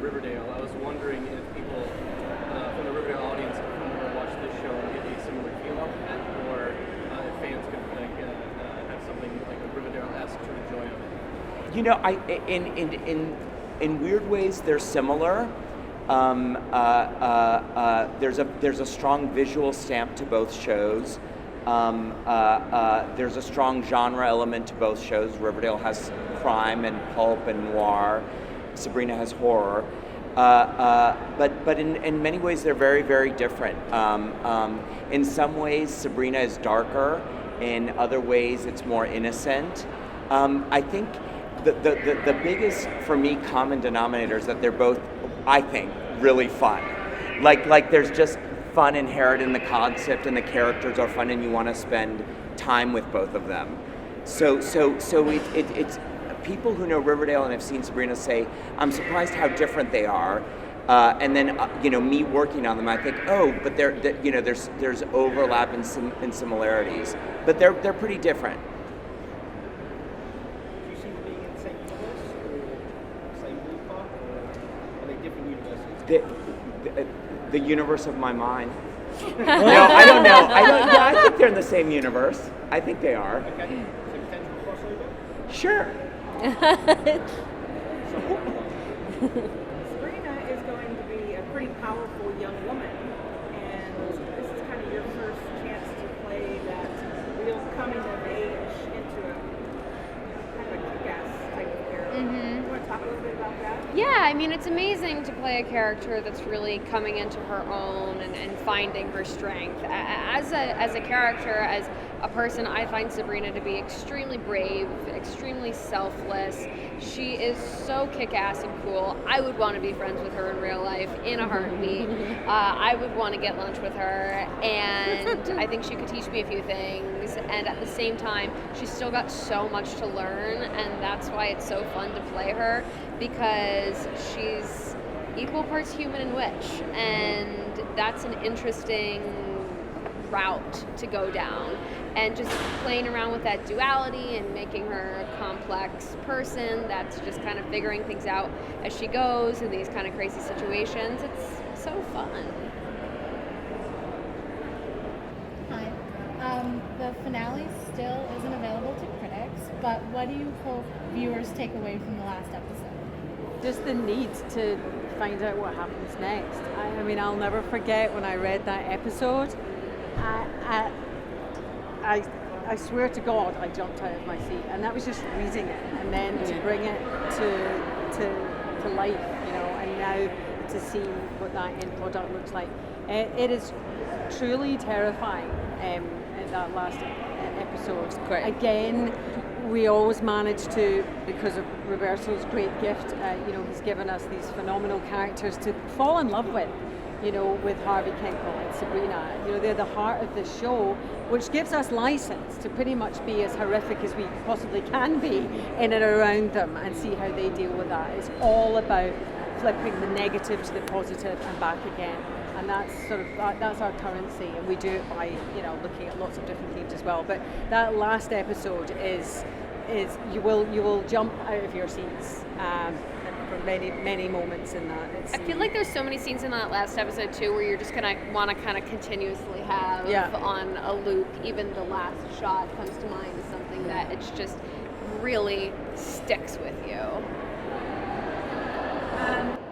Riverdale. I was wondering if people from the Riverdale audience who watch this show get a similar feel off of it, or if fans could have something like a Riverdale-esque to enjoy of it. You know, in weird ways they're similar. There's a strong visual stamp to both shows. There's a strong genre element to both shows. Riverdale has crime and pulp and noir. Sabrina has horror. But in many ways they're very, very different. In some ways Sabrina is darker. In other ways it's more innocent. I think the biggest, for me, common denominator is that they're both, I think, really fun. Like there's just fun inherent in the concept, and the characters are fun, and you want to spend time with both of them. So it's people who know Riverdale and have seen Sabrina say, I'm surprised how different they are. And then me working on them, I think, oh, but there's overlap and similarities, but they're pretty different. Do you see them being in the same universe, or same ballpark, or are they different universes? The universe of my mind. No, I don't know. I think they're in the same universe. I think they are. Okay. So potential crossover? Sure. Sabrina is going to be a pretty powerful young woman, and this is kind of your first chance to play that real coming of age into a kind of a kick-ass type of character. You want to talk a little bit about that? Yeah, I mean, it's amazing to play a character that's really coming into her own and finding her strength. As a character, as a person, I find Sabrina to be extremely brave, extremely selfless. She is so kick-ass and cool. I would want to be friends with her in real life in a heartbeat. I would want to get lunch with her, and I think she could teach me a few things. And at the same time, she's still got so much to learn, and that's why it's so fun to play her, because she's equal parts human and witch, and that's an interesting route to go down. And just playing around with that duality and making her a complex person that's just kind of figuring things out as she goes in these kind of crazy situations, it's so fun. Hi. The finale still isn't available to critics, but what do you hope viewers take away from the last episode? Just the need to find out what happens next. I mean, I'll never forget when I read that episode. I swear to God, I jumped out of my seat, and that was just reading it, and then to bring it to life, and now to see what that end product looks like. It is truly terrifying. In that last episode, again, we always manage to, because of Roberto's great gift, he's given us these phenomenal characters to fall in love with. With Harvey Kinkle and Sabrina. They're the heart of the show, which gives us license to pretty much be as horrific as we possibly can be in and around them and see how they deal with that. It's all about flipping the negative to the positive and back again. And that's that's our currency, and we do it by looking at lots of different themes as well. But that last episode is you will jump out of your seats. For many moments in that. I feel like there's so many scenes in that last episode too where you're just gonna want to kind of continuously have on a loop. Even the last shot comes to mind as something that it's just really sticks with you.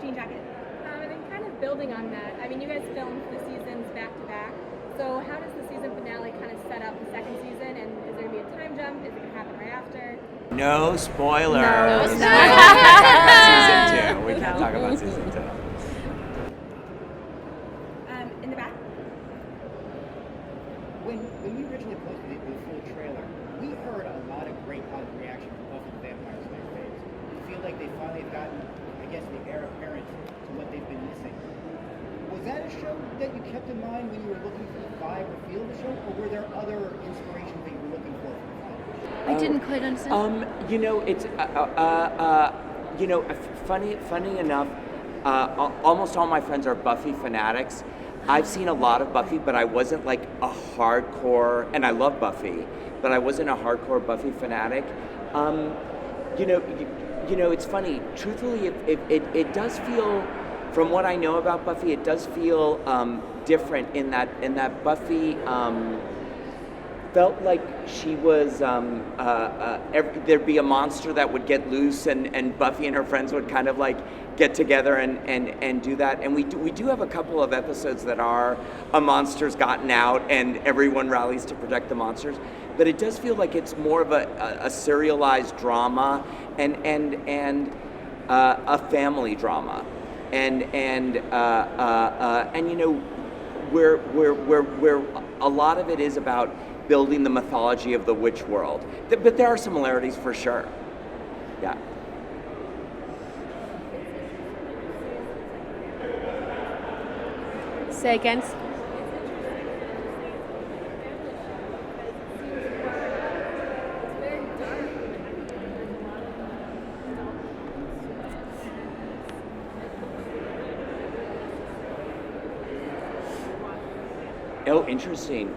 Jean Jacket. And then kind of building on that, I mean, you guys filmed the seasons back to back. So how does the season finale kind of set up the second season? And is there going to be a time jump? Is it going to happen right after? No spoilers. No We can't talk about season 2. We can't talk about season 2. In the back? When we originally posted the full trailer, we heard a lot of great positive reaction from Buffy the Vampire Slayer fans. I feel like they finally have gotten, I guess, the heir apparent to what they've been missing. Was that a show that you kept in mind when you were looking for the vibe or feel of the show, or were there other inspirations that you were looking for? I didn't quite understand. It's funny enough. Almost all my friends are Buffy fanatics. I've seen a lot of Buffy, but I wasn't like a hardcore, and I love Buffy, but I wasn't a hardcore Buffy fanatic. you know, it's funny. Truthfully, it does feel, from what I know about Buffy, it does feel different in that Buffy felt like she was there'd be a monster that would get loose, and Buffy and her friends would kind of like get together and do that. And we do have a couple of episodes that are a monster's gotten out and everyone rallies to protect the monsters. But it does feel like it's more of a serialized drama and a family drama, and you know, where a lot of it is about building the mythology of the witch world. But there are similarities for sure. Yeah. Say again. Oh, interesting.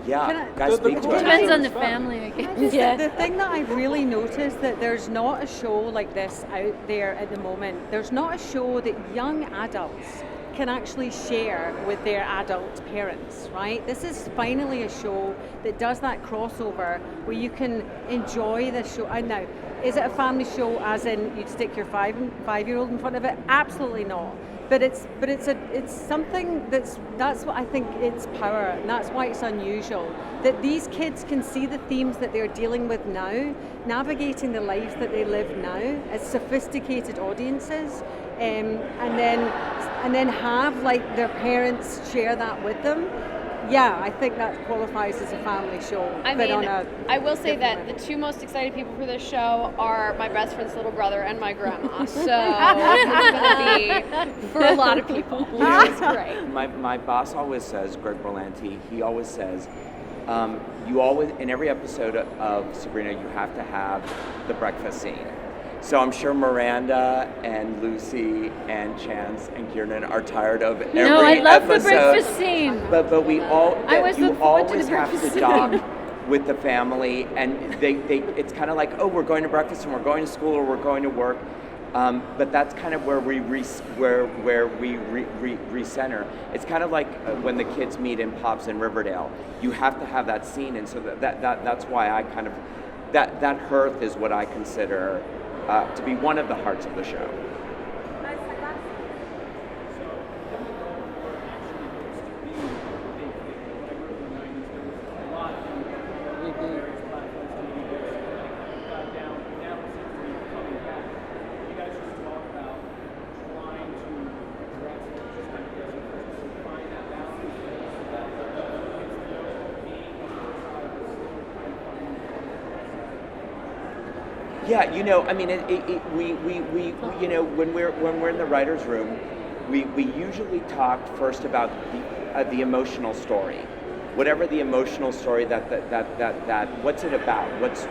Yeah, guys, speak to it. Depends on the family, I guess. Yeah. The thing that I've really noticed that there's not a show like this out there at the moment. There's not a show that young adults can actually share with their adult parents, right? This is finally a show that does that crossover where you can enjoy the show. And now, is it a family show as in you'd stick your five-year-old in front of it? Absolutely not. But it's something that's what I think its power, and that's why it's unusual. That these kids can see the themes that they're dealing with now, navigating the lives that they live now as sophisticated audiences, and then have like their parents share that with them. Yeah, I think that qualifies as a family show. I will say that the two most excited people for this show are my best friend's little brother and my grandma. So it's going to be for a lot of people. It's great. My boss always says, Greg Berlanti, he always says, you always, in every episode of Sabrina, you have to have the breakfast scene. So I'm sure Miranda and Lucy and Chance and Kieran are tired of every episode. No, I love the breakfast scene. But we all, I always you look forward to always the have breakfast to dock with the family, and they it's kind of like, oh, we're going to breakfast and we're going to school or we're going to work. But that's kind of where we recenter. It's kind of like when the kids meet in Pops in Riverdale. You have to have that scene, and so that's why I kind of that hearth is what I consider to be one of the hearts of the show. Yeah, you know, I mean, we you know, when we're in the writers' room, we usually talk first about the emotional story, whatever the emotional story that what's it about, what's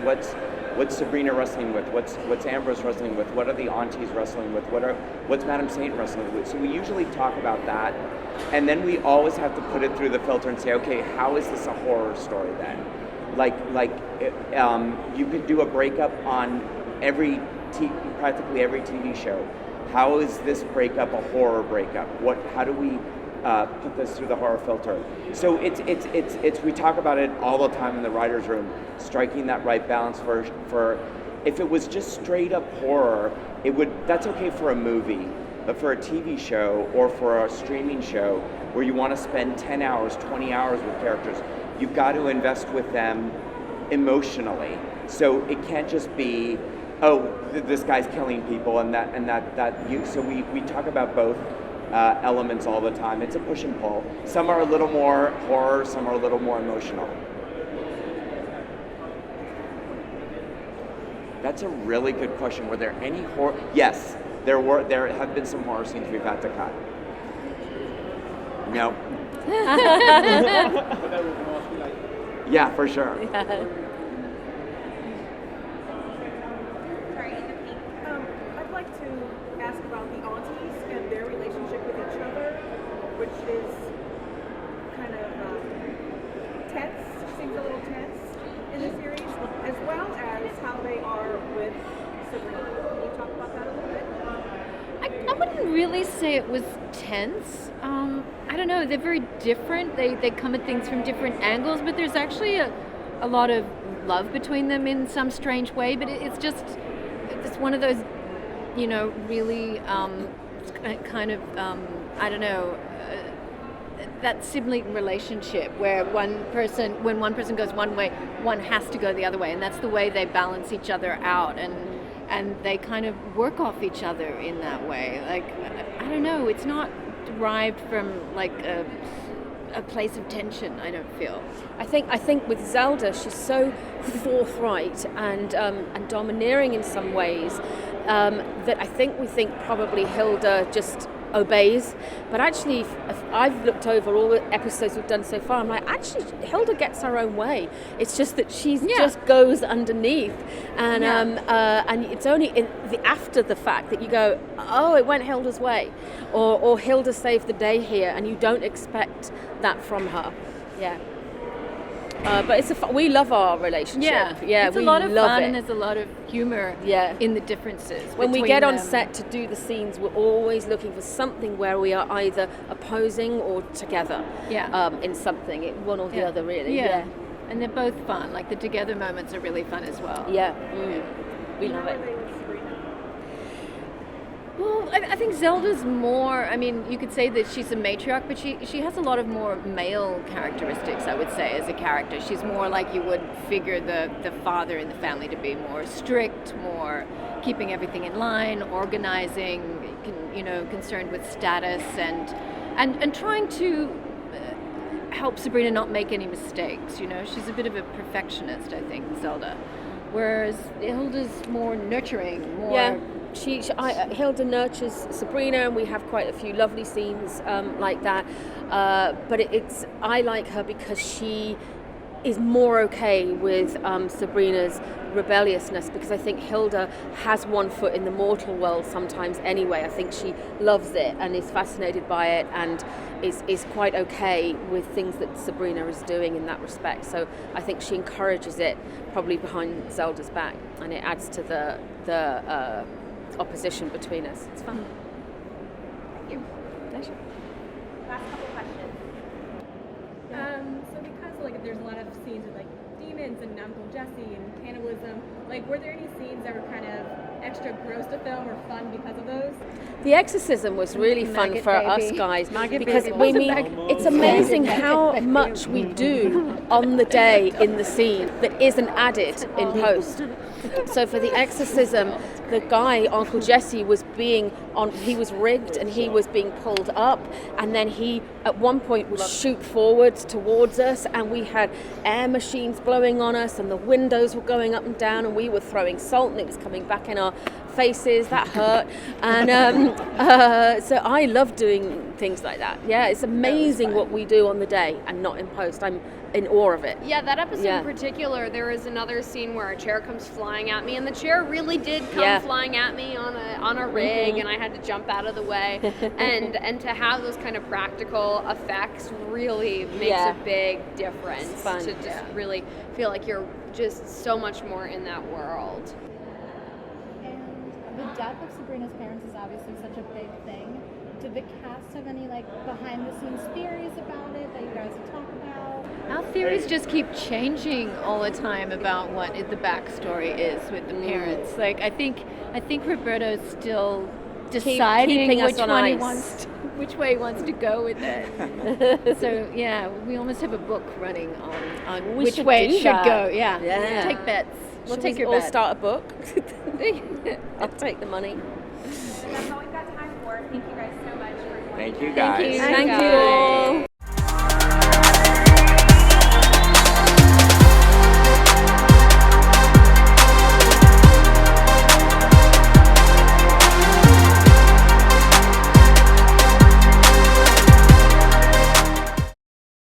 Sabrina wrestling with, what's Ambrose wrestling with, what are the aunties wrestling with, what's Madame Saint wrestling with. So we usually talk about that, and then we always have to put it through the filter and say, okay, how is this a horror story then? You could do a breakup on practically every TV show. How is this breakup a horror breakup? How do we put this through the horror filter? So it's we talk about it all the time in the writers' room, striking that right balance for if it was just straight up horror, that's okay for a movie, but for a TV show or for a streaming show where you want to spend 10 hours, 20 hours with characters, you've got to invest with them emotionally. So it can't just be, oh, this guy's killing people so we talk about both elements all the time. It's a push and pull. Some are a little more horror, some are a little more emotional. That's a really good question. Were there any horror? Yes, there have been some horror scenes we've had to cut. No. Yeah, for sure. Yeah. I'd like to ask about the aunties and their relationship with each other, which is kind of tense, seems a little tense in the series, as well as how they are with Sabrina. Can you really say it was tense. I don't know, they're very different. They come at things from different angles, but there's actually a lot of love between them in some strange way, but it's one of those, really kind of, I don't know, that sibling relationship where when one person goes one way, one has to go the other way, and that's the way they balance each other out, and they kind of work off each other in that way. Like, I don't know, it's not derived from like a place of tension, I don't feel. I think with Zelda, she's so forthright and domineering in some ways that I think we think probably Hilda just obeys, but actually if I've looked over all the episodes we've done so far, I'm like, actually Hilda gets her own way. It's just that she's just goes underneath, and it's only after the fact that you go, oh, it went Hilda's way, or Hilda saved the day here, and you don't expect that from her. But we love our relationship. It's a lot of fun, and there's a lot of humor in the differences. When we get on set to do the scenes, we're always looking for something where we are either opposing or together in something, one or the other, really. And they're both fun. Like, the together moments are really fun as well. We love it. Well, I think Zelda's more, I mean, you could say that she's a matriarch, but she has a lot of more male characteristics, I would say, as a character. She's more like you would figure the father in the family to be, more strict, more keeping everything in line, organizing, concerned with status, and trying to help Sabrina not make any mistakes. She's a bit of a perfectionist, I think, Zelda. Whereas Hilda's more nurturing, more... Hilda nurtures Sabrina, and we have quite a few lovely scenes like that. But I like her because she is more okay with Sabrina's rebelliousness, because I think Hilda has one foot in the mortal world sometimes anyway. I think she loves it and is fascinated by it, and is quite okay with things that Sabrina is doing in that respect. So I think she encourages it probably behind Zelda's back, and it adds to the opposition between us. It's fun. Thank you. Pleasure. Last couple questions. So because there's a lot of scenes with demons and Uncle Jesse and cannibalism, were there any scenes that were kind of extra gross to film or fun because of those? The exorcism was really fun Maggot for baby. us guys, because baby. it's amazing how much we do on the day in the scene that isn't added in post. So for the exorcism, the guy, Uncle Jesse, he was rigged and he was being pulled up, and then he at one point would shoot forwards towards us, and we had air machines blowing on us, and the windows were going up and down, and we were throwing salt and it was coming back in our faces. That hurt. And so I love doing things like that. It's amazing what we do on the day and not in post. I'm in awe of it. Yeah, that episode in particular, there is another scene where a chair comes flying at me, and the chair really did come flying at me on a rig, and I had to jump out of the way. and to have those kind of practical effects really makes a big difference. To just really feel like you're just so much more in that world. And the death of Sabrina's parents is obviously such a big thing. Did the cast have any behind the scenes theories about it that you guys would talk about? Our theories just keep changing all the time about what the backstory is with the parents. I think Roberto's still deciding which way he wants to go with it. So we almost have a book running on which way it should go. Take bets. We'll take your bet. All start a book. I'll take the money. That's all we've got time for. Thank you guys so much for joining us. Thank you guys. Thank you all.